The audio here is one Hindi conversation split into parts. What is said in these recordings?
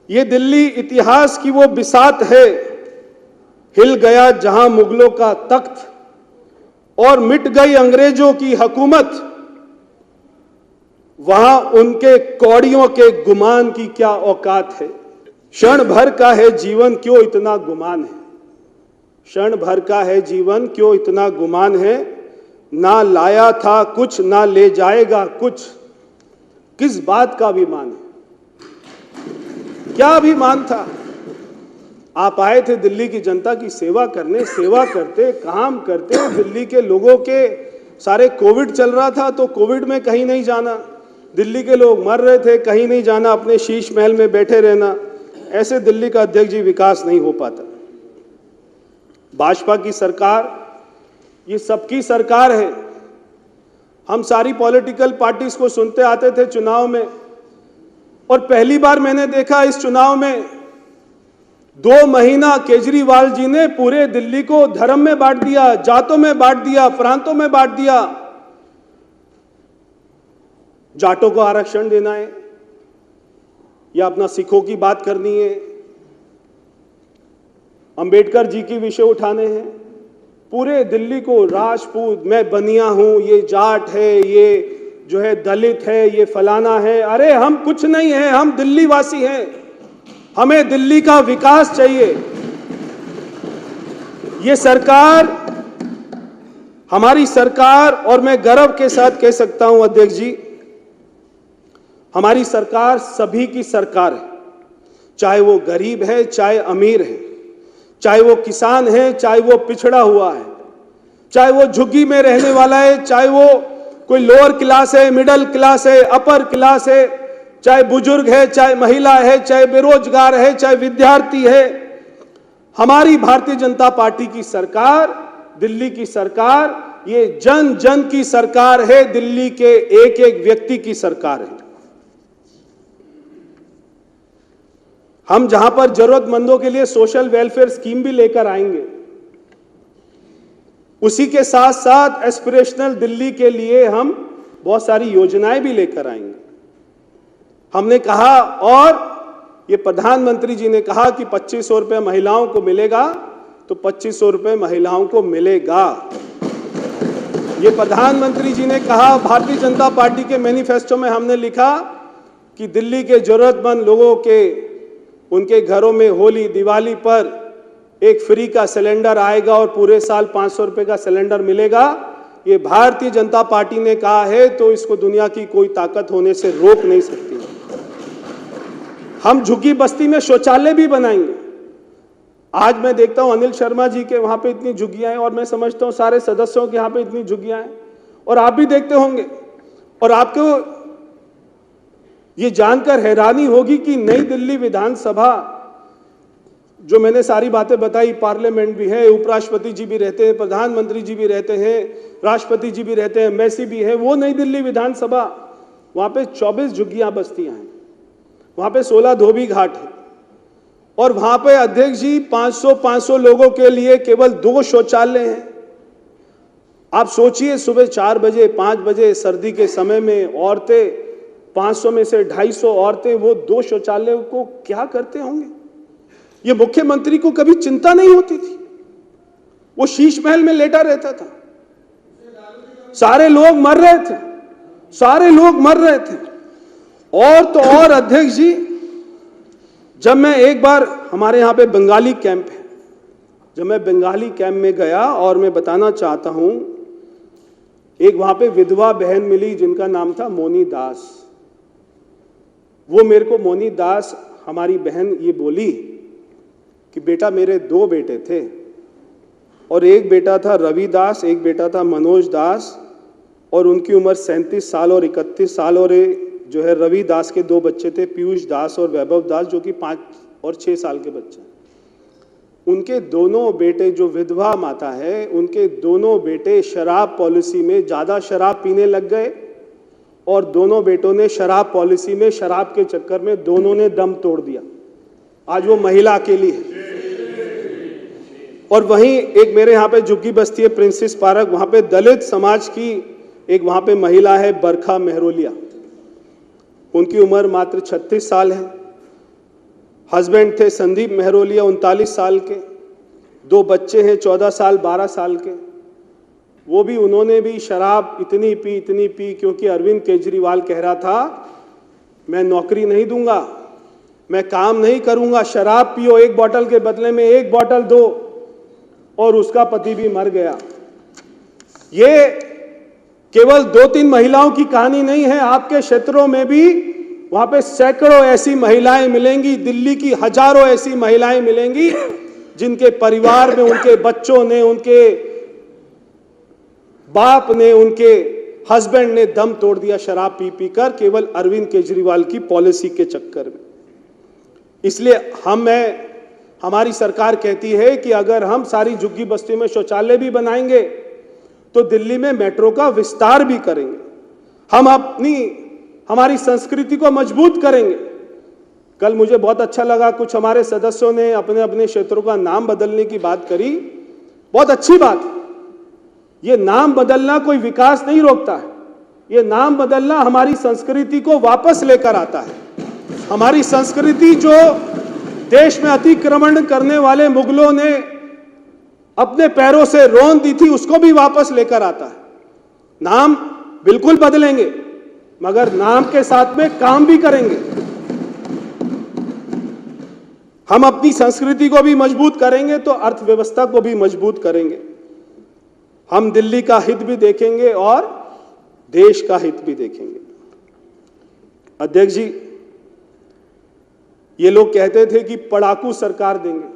ये दिल्ली इतिहास की वो बिसात है, हिल गया जहां मुगलों का तख्त और मिट गई अंग्रेजों की हुकूमत, वहां उनके कौड़ियों के गुमान की क्या औकात है। क्षण भर का है जीवन क्यों इतना गुमान है, क्षण भर का है जीवन क्यों इतना गुमान है। ना लाया था कुछ ना ले जाएगा कुछ, किस बात का अभिमान है, क्या अभिमान था। आप आए थे दिल्ली की जनता की सेवा करने, सेवा करते काम करते। दिल्ली के लोगों के सारे कोविड चल रहा था तो कोविड में कहीं नहीं जाना, दिल्ली के लोग मर रहे थे कहीं नहीं जाना, अपने शीश महल में बैठे रहना। ऐसे दिल्ली का अध्यक्ष जी विकास नहीं हो पाता। भाजपा की सरकार ये सबकी सरकार है। हम सारी पॉलिटिकल पार्टीज को सुनते आते थे चुनाव में, और पहली बार मैंने देखा इस चुनाव में 2 महीना केजरीवाल जी ने पूरे दिल्ली को धर्म में बांट दिया, जातों में बांट दिया, प्रांतों में बांट दिया। जाटों को आरक्षण देना है या अपना सिखों की बात करनी है, अंबेडकर जी की विषय उठाने हैं। पूरे दिल्ली को राजपूत, मैं बनिया हूं, ये जाट है, ये जो है दलित है, ये फलाना है। अरे हम कुछ नहीं है, हम दिल्ली वासी हैं, हमें दिल्ली का विकास चाहिए। ये सरकार हमारी सरकार, और मैं गर्व के साथ कह सकता हूं अध्यक्ष जी, हमारी सरकार सभी की सरकार है। चाहे वो गरीब है, चाहे अमीर है, चाहे वो किसान है, चाहे वो पिछड़ा हुआ है, चाहे वो झुग्गी में रहने वाला है, चाहे वो कोई लोअर क्लास है, मिडिल क्लास है, अपर क्लास है, चाहे बुजुर्ग है, चाहे महिला है, चाहे बेरोजगार है, चाहे विद्यार्थी है। हमारी भारतीय जनता पार्टी की सरकार, दिल्ली की सरकार, ये जन जन की सरकार है, दिल्ली के एक एक व्यक्ति की सरकार है। हम जहां पर जरूरतमंदों के लिए सोशल वेलफेयर स्कीम भी लेकर आएंगे, उसी के साथ साथ एस्पिरेशनल दिल्ली के लिए हम बहुत सारी योजनाएं भी लेकर आएंगे। हमने कहा, और ये प्रधानमंत्री जी ने कहा कि 2500 रुपये महिलाओं को मिलेगा, तो 2500 रुपये महिलाओं को मिलेगा। ये प्रधानमंत्री जी ने कहा। भारतीय जनता पार्टी के मैनिफेस्टो में हमने लिखा कि दिल्ली के जरूरतमंद लोगों के उनके घरों में होली दिवाली पर एक फ्री का सिलेंडर आएगा और पूरे साल 500 रुपये का सिलेंडर मिलेगा। ये भारतीय जनता पार्टी ने कहा है, तो इसको दुनिया की कोई ताकत होने से रोक नहीं सकती। हम झुग्गी बस्ती में शौचालय भी बनाएंगे। आज मैं देखता हूं अनिल शर्मा जी के वहां पे इतनी झुग्गियां हैं, और मैं समझता हूं सारे सदस्यों के यहां पे इतनी झुग्गियां हैं, और आप भी देखते होंगे। और आपको ये जानकर हैरानी होगी कि नई दिल्ली विधानसभा, जो मैंने सारी बातें बताई, पार्लियामेंट भी है, उपराष्ट्रपति जी भी रहते हैं, प्रधानमंत्री जी भी रहते हैं, राष्ट्रपति जी भी रहते हैं, एम्बेसी भी है, वो नई दिल्ली विधानसभा, वहां पे 24 झुग्गियां बस्तियां हैं, वहां पे 16 धोबी घाट है, और वहां पे अध्यक्ष जी 500 लोगों के लिए केवल 2 शौचालय हैं। आप सोचिए, सुबह 4 बजे 5 बजे सर्दी के समय में औरतें, 500 में से 250 औरतें वो 2 शौचालयों को क्या करते होंगे। ये मुख्यमंत्री को कभी चिंता नहीं होती थी, वो शीश महल में लेटा रहता था। सारे लोग मर रहे थे, सारे लोग मर रहे थे। और तो और अध्यक्ष जी, जब मैं एक बार, हमारे यहाँ पे बंगाली कैंप है, जब मैं बंगाली कैंप में गया, और मैं बताना चाहता हूं, एक वहां पे विधवा बहन मिली जिनका नाम था मोनी दास। वो मेरे को, मोनी दास हमारी बहन, ये बोली कि बेटा मेरे 2 बेटे थे, और एक बेटा था रवि दास, एक बेटा था मनोज दास, और उनकी उम्र 37 साल और 31 साल, और जो है रवि दास के 2 बच्चे थे, पीयूष दास और वैभव दास, जो कि 5 और 6 साल के बच्चे। उनके दोनों बेटे, जो विधवा माता है, उनके दोनों बेटे शराब पॉलिसी में ज़्यादा शराब पीने लग गए, और दोनों बेटों ने शराब पॉलिसी में, शराब के चक्कर में दोनों ने दम तोड़ दिया। आज वो महिला अकेली है। और वहीं एक मेरे यहाँ पे झुग्गी बस्ती है, प्रिंसेस पार्क, वहाँ पे दलित समाज की एक वहाँ पे महिला है, बरखा मेहरोलिया, उनकी उम्र मात्र 36 साल है। हस्बैंड थे संदीप मेहरोलिया 39 साल के, 2 बच्चे हैं 14 साल 12 साल के। वो भी उन्होंने भी शराब इतनी पी क्योंकि अरविंद केजरीवाल कह रहा था मैं नौकरी नहीं दूंगा, मैं काम नहीं करूंगा, शराब पियो 1 बोतल के बदले में 1 बोतल दो, और उसका पति भी मर गया। ये केवल 2-3 महिलाओं की कहानी नहीं है, आपके क्षेत्रों में भी वहां पे सैकड़ों ऐसी महिलाएं मिलेंगी, दिल्ली की हजारों ऐसी महिलाएं मिलेंगी जिनके परिवार में उनके बच्चों ने, उनके बाप ने, उनके हस्बैंड ने दम तोड़ दिया शराब पी कर, केवल अरविंद केजरीवाल की पॉलिसी के चक्कर में। इसलिए हमारी सरकार कहती है कि अगर हम सारी झुग्गी बस्तियों में शौचालय भी बनाएंगे तो दिल्ली में मेट्रो का विस्तार भी करेंगे, हम हमारी संस्कृति को मजबूत करेंगे। कल मुझे बहुत अच्छा लगा, कुछ हमारे सदस्यों ने अपने अपने क्षेत्रों का नाम बदलने की बात करी, बहुत अच्छी बात। ये नाम बदलना कोई विकास नहीं रोकता है, ये नाम बदलना हमारी संस्कृति को वापस लेकर आता है। हमारी संस्कृति जो देश में अतिक्रमण करने वाले मुगलों ने अपने पैरों से रौंद दी थी, उसको भी वापस लेकर आता है। नाम बिल्कुल बदलेंगे, मगर नाम के साथ में काम भी करेंगे। हम अपनी संस्कृति को भी मजबूत करेंगे तो अर्थव्यवस्था को भी मजबूत करेंगे। हम दिल्ली का हित भी देखेंगे और देश का हित भी देखेंगे। अध्यक्ष जी, ये लोग कहते थे कि पढ़ाकू सरकार देंगे,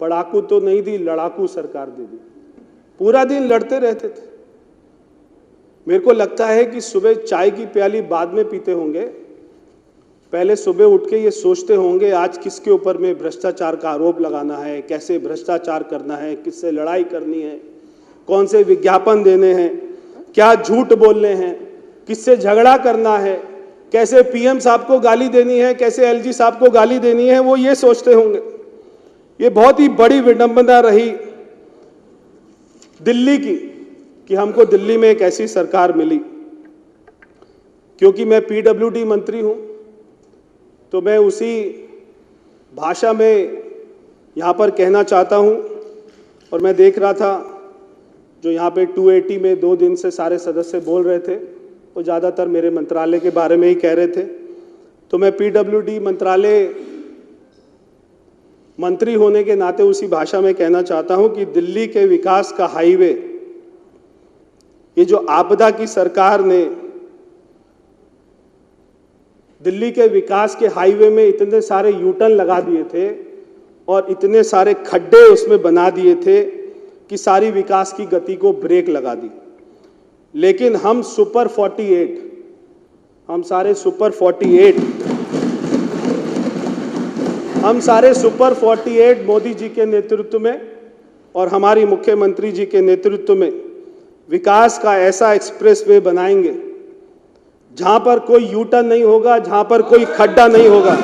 पढ़ाकू तो नहीं दी, लड़ाकू सरकार दे दी। पूरा दिन लड़ते रहते थे। मेरे को लगता है कि सुबह चाय की प्याली बाद में पीते होंगे, पहले सुबह उठ के ये सोचते होंगे आज किसके ऊपर में भ्रष्टाचार का आरोप लगाना है, कैसे भ्रष्टाचार करना है, किससे लड़ाई करनी है, कौन से विज्ञापन देने हैं, क्या झूठ बोलने हैं, किससे झगड़ा करना है, कैसे पीएम साहब को गाली देनी है, कैसे एलजी साहब को गाली देनी है, वो ये सोचते होंगे। ये बहुत ही बड़ी विडंबना रही दिल्ली की कि हमको दिल्ली में एक ऐसी सरकार मिली। क्योंकि मैं पीडब्ल्यूडी मंत्री हूं तो मैं उसी भाषा में यहां पर कहना चाहता हूं। और मैं देख रहा था जो यहाँ पे 280 में 2 दिन से सारे सदस्य बोल रहे थे, वो ज़्यादातर मेरे मंत्रालय के बारे में ही कह रहे थे। तो मैं पीडब्ल्यूडी मंत्रालय मंत्री होने के नाते उसी भाषा में कहना चाहता हूं कि दिल्ली के विकास का हाईवे, ये जो आपदा की सरकार ने दिल्ली के विकास के हाईवे में इतने सारे यूटर्न लगा दिए थे और इतने सारे खड्डे उसमें बना दिए थे कि सारी विकास की गति को ब्रेक लगा दी। लेकिन हम सुपर 48, हम सारे सुपर 48 मोदी जी के नेतृत्व में और हमारी मुख्यमंत्री जी के नेतृत्व में विकास का ऐसा एक्सप्रेसवे बनाएंगे जहां पर कोई यूटर्न नहीं होगा, जहां पर कोई खड्डा नहीं होगा,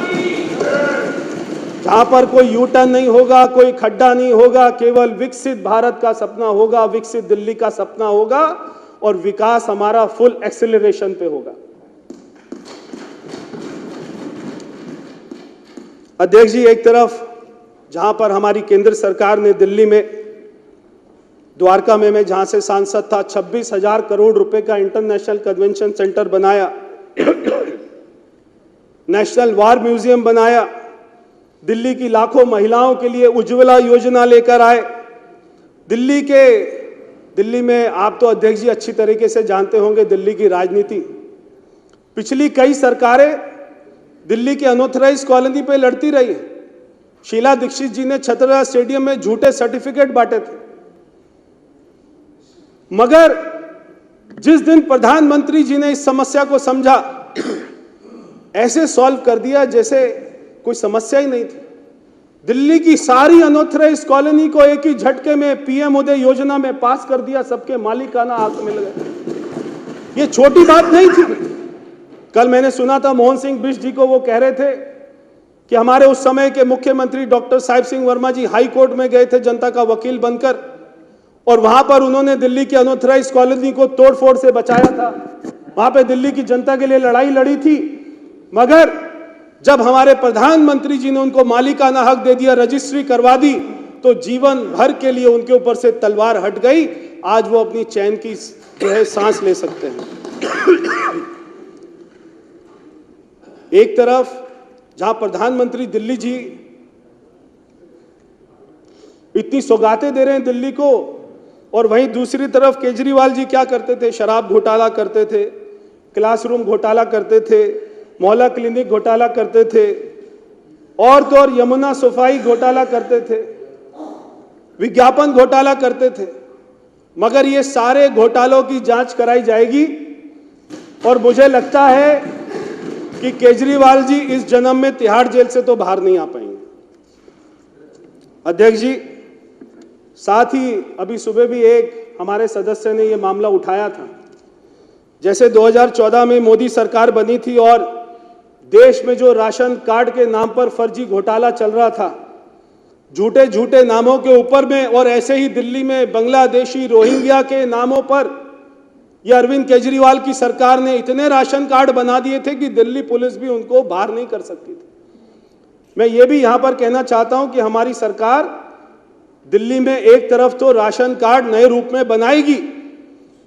जहां पर कोई यूटर्न नहीं होगा, कोई खड्डा नहीं होगा, केवल विकसित भारत का सपना होगा, विकसित दिल्ली का सपना होगा और विकास हमारा फुल एक्सेलरेशन पे होगा। अध्यक्ष जी, एक तरफ जहां पर हमारी केंद्र सरकार ने दिल्ली में, द्वारका में मैं जहां से सांसद था, 26,000 करोड़ रुपए का इंटरनेशनल कन्वेंशन सेंटर बनाया, नेशनल वार म्यूजियम बनाया, दिल्ली की लाखों महिलाओं के लिए उज्ज्वला योजना लेकर आए। दिल्ली में आप तो अध्यक्ष जी अच्छी तरीके से जानते होंगे दिल्ली की राजनीति। पिछली कई सरकारें दिल्ली के अनऑथराइज कॉलोनी पे लड़ती रही। शीला दीक्षित जी ने छतरपुर स्टेडियम में झूठे सर्टिफिकेट बांटे थे, मगर जिस दिन प्रधानमंत्री जी ने इस समस्या को समझा, ऐसे सॉल्व कर दिया जैसे कोई समस्या ही नहीं थी। दिल्ली की सारी अनऑथराइज कॉलोनी को एक ही झटके में पीएम उदय योजना में पास कर दिया, सबके मालिकाना हक मिल गए। ये छोटी बात नहीं थी। कल मैंने सुना था मोहन सिंह बिष्ट जी को, वो कह रहे थे कि हमारे उस समय के मुख्यमंत्री डॉक्टर साहिब सिंह वर्मा जी हाई कोर्ट में गए थे जनता का वकील बनकर, और वहां पर उन्होंने दिल्ली की अनऑथराइज कॉलोनी को तोड़फोड़ से बचाया था। वहां पे दिल्ली की जनता के लिए लड़ाई लड़ी थी, मगर जब हमारे प्रधानमंत्री जी ने उनको मालिकाना हक दे दिया, रजिस्ट्री करवा दी, तो जीवन भर के लिए उनके ऊपर से तलवार हट गई। आज वो अपनी चैन की जो है सांस ले सकते हैं। एक तरफ जहां प्रधानमंत्री दिल्ली जी इतनी सौगातें दे रहे हैं दिल्ली को, और वहीं दूसरी तरफ केजरीवाल जी क्या करते थे? शराब घोटाला करते थे, क्लासरूम घोटाला करते थे, मोहल्ला क्लिनिक घोटाला करते थे, और तो और यमुना सफाई घोटाला करते थे, विज्ञापन घोटाला करते थे। मगर ये सारे घोटालों की जांच कराई जाएगी, और मुझे लगता है कि केजरीवाल जी इस जन्म में तिहाड़ जेल से तो बाहर नहीं आ पाएंगे। अध्यक्ष जी, साथ ही अभी सुबह भी एक हमारे सदस्य ने यह मामला उठाया था, जैसे 2014 में मोदी सरकार बनी थी और देश में जो राशन कार्ड के नाम पर फर्जी घोटाला चल रहा था, झूठे झूठे नामों के ऊपर में, और ऐसे ही दिल्ली में बांग्लादेशी रोहिंग्या के नामों पर ये अरविंद केजरीवाल की सरकार ने इतने राशन कार्ड बना दिए थे कि दिल्ली पुलिस भी उनको बाहर नहीं कर सकती थी। मैं ये भी यहां पर कहना चाहता हूं कि हमारी सरकार दिल्ली में एक तरफ तो राशन कार्ड नए रूप में बनाएगी,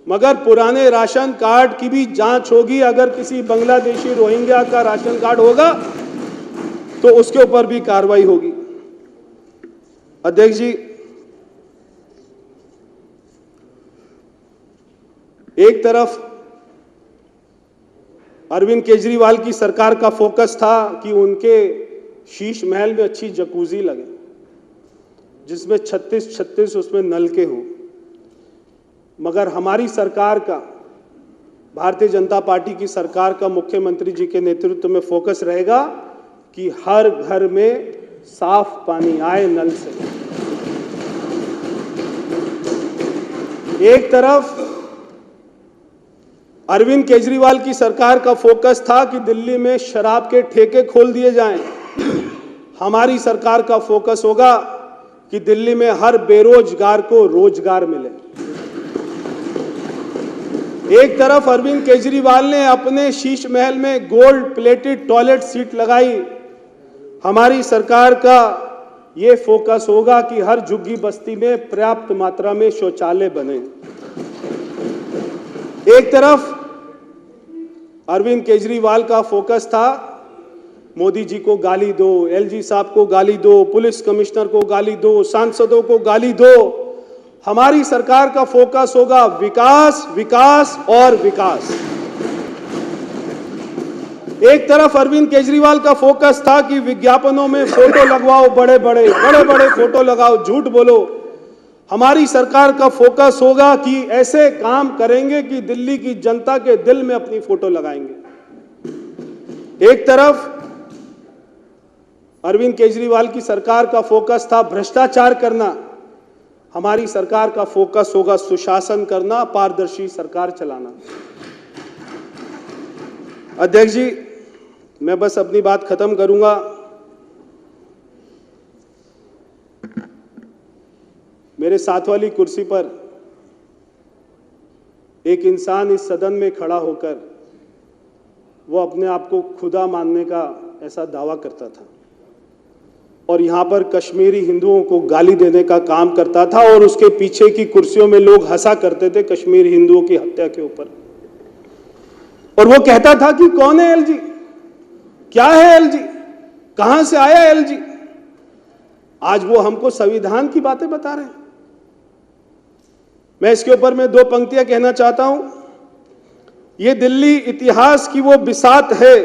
मगर पुराने राशन कार्ड की भी जांच होगी। अगर किसी बांग्लादेशी रोहिंग्या का राशन कार्ड होगा तो उसके ऊपर भी कार्रवाई होगी। अध्यक्ष जी, एक तरफ अरविंद केजरीवाल की सरकार का फोकस था कि उनके शीश महल में अच्छी जकूजी लगे, जिसमें 36 उसमें नलके हों। मगर हमारी सरकार का, भारतीय जनता पार्टी की सरकार का, मुख्यमंत्री जी के नेतृत्व में फोकस रहेगा कि हर घर में साफ पानी आए नल से। एक तरफ अरविंद केजरीवाल की सरकार का फोकस था कि दिल्ली में शराब के ठेके खोल दिए जाएं। हमारी सरकार का फोकस होगा कि दिल्ली में हर बेरोजगार को रोजगार मिले। एक तरफ अरविंद केजरीवाल ने अपने शीश महल में गोल्ड प्लेटेड टॉयलेट सीट लगाई। हमारी सरकार का ये फोकस होगा कि हर झुग्गी बस्ती में पर्याप्त मात्रा में शौचालय बने। एक तरफ अरविंद केजरीवाल का फोकस था मोदी जी को गाली दो, एलजी साहब को गाली दो, पुलिस कमिश्नर को गाली दो, सांसदों को गाली दो। हमारी सरकार का फोकस होगा विकास, विकास और विकास। एक तरफ अरविंद केजरीवाल का फोकस था कि विज्ञापनों में फोटो लगवाओ, बड़े बड़े फोटो लगाओ, झूठ बोलो। हमारी सरकार का फोकस होगा कि ऐसे काम करेंगे कि दिल्ली की जनता के दिल में अपनी फोटो लगाएंगे। एक तरफ अरविंद केजरीवाल की सरकार का फोकस था भ्रष्टाचार करना। हमारी सरकार का फोकस होगा सुशासन करना, पारदर्शी सरकार चलाना। अध्यक्ष जी, मैं बस अपनी बात खत्म करूंगा। मेरे साथ वाली कुर्सी पर एक इंसान इस सदन में खड़ा होकर वो अपने आप को खुदा मानने का ऐसा दावा करता था और यहां पर कश्मीरी हिंदुओं को गाली देने का काम करता था, और उसके पीछे की कुर्सियों में लोग हंसा करते थे कश्मीरी हिंदुओं की हत्या के ऊपर। और वो कहता था कि कौन है एलजी, क्या है एलजी, कहां से आया एलजी। आज वो हमको संविधान की बातें बता रहे हैं। मैं इसके ऊपर में दो पंक्तियां कहना चाहता हूं। ये दिल्ली इतिहास की वो बिसात है,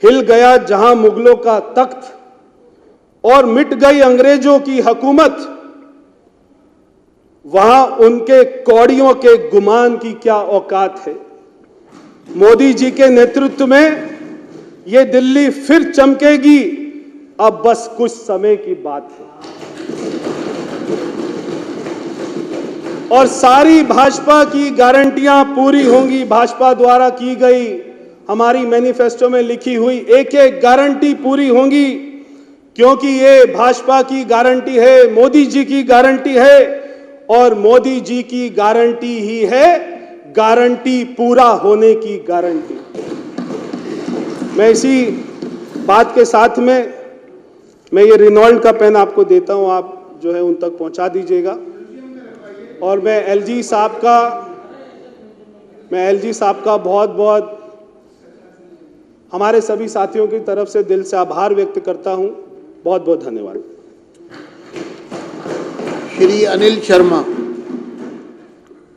हिल गया जहां मुगलों का तख्त और मिट गई अंग्रेजों की हुकूमत, वहां उनके कौड़ियों के गुमान की क्या औकात है। मोदी जी के नेतृत्व में ये दिल्ली फिर चमकेगी, अब बस कुछ समय की बात है। और सारी भाजपा की गारंटियां पूरी होंगी। भाजपा द्वारा की गई, हमारी मैनिफेस्टो में लिखी हुई एक एक गारंटी पूरी होंगी, क्योंकि ये भाजपा की गारंटी है, मोदी जी की गारंटी है, और मोदी जी की गारंटी ही है गारंटी पूरा होने की गारंटी। मैं इसी बात के साथ में मैं ये रेनॉल्ड का पेन आपको देता हूं, आप जो है उन तक पहुंचा दीजिएगा। और मैं एलजी साहब का बहुत बहुत हमारे सभी साथियों की तरफ से दिल से आभार व्यक्त करता हूं। बहुत बहुत धन्यवाद। श्री अनिल शर्मा।